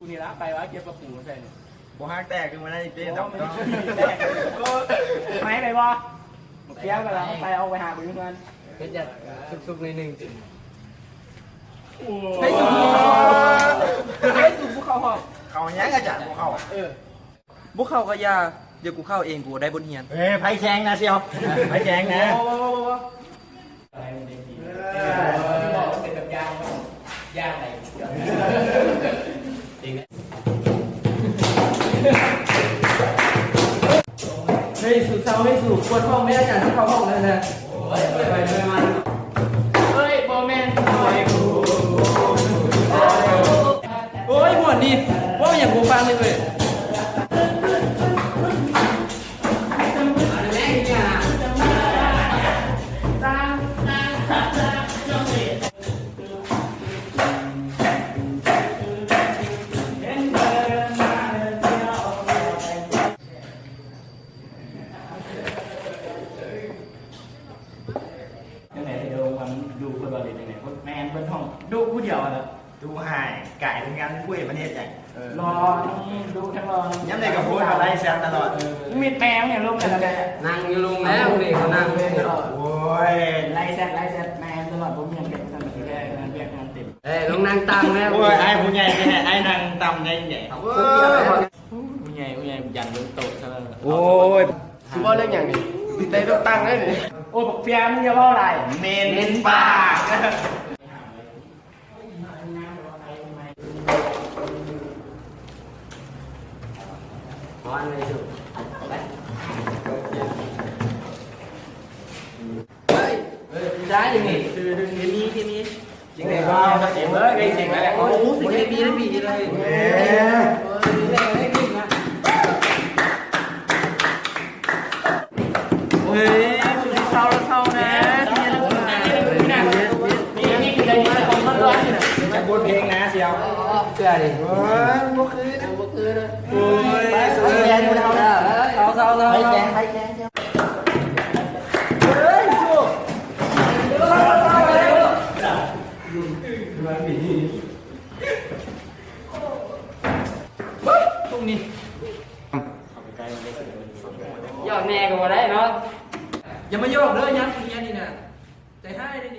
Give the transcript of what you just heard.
นี่ละไปวะเก็บกระปูใส่เนี่ย บ่ฮักแตกคือมันได้เต้น ไม่ไปบ่เกี้ยวกันแล้วไปเอาไปหาบุญเงิน ก็จะสุกๆในหนึ่ง ให้สูบให้สูบบุกเข้าห้อง เขาแย่งอาจารย์พวกเขา บุกเข้าก็ยาเดี๋ยวกูเข้าเองกูได้บนเฮียน เฮ้ยไผ่แข็งนะเชียวไผ่แข็งนะ บอกเป็นแบบยางยางไหนเฮ้ยสูบเซาให้สูบปวดห้องไม่ได้การที่เข้าห้องเลยนะไปมาเฮ้ยโบแมนโอ้ยหมดดิว่าอย่างกูฟังเลยเว้ยยังไงเดี๋ยวมันดูเพื่อนเราดียังไงแมนเพื่อนห้องดูผู้เดียวนะ ดูหายไก่เป็นงานคุยประเทศใหญ่ รอดูทั้งรอ ย้ำเลยกับพูดอะไรแซมตลอด มีแมวเนี่ยร่วมกันแล้วแก นั่งอยู่ลงแล้วนี่เขานั่งเลย โอ้ย ไล่แซดแมนตลอดผมยังเก็บทำแบบนี้ได้งานเรียกงานเต็ม เอ้ยลงนั่งตังแล้ว โอ้ยไอ้ผู้ใหญ่แค่ไอ้นางตำได้ใหญ่ ผู้ใหญ่ยันบนโต๊ะซะแล้ว โอ้ย คือว่าเรื่องอย่างนี้ได้ต้องตั้งได้เลย โอ้บอกเฟียมึงจะว่าอะไร เมนปาก ขออันเลยสุดเฮ้ยได้ยังไงคือเคมีจริงเลยว่าเจ๋งเลยไอ้เจ๋งอะไรโอ้โหสิ่งเคมีได้บีเลยเฮ้ยสุดเศร้าแล้วเศร้านะที่นี่นี่คืออะไรของมันร้อนอยู่นะ จะบนเพลงนะเชียว เชื่อดิ โอ้ยบ่คือนะ บ่คือนะ โอ้ย ไปสุดแรงเลยเขาเศร้าไผ่แกง ตรงนี้ ยอดแม่ก็มาได้เนาะ อย่ามาโยกเลยยันนี่นะใจให้ได้ดิ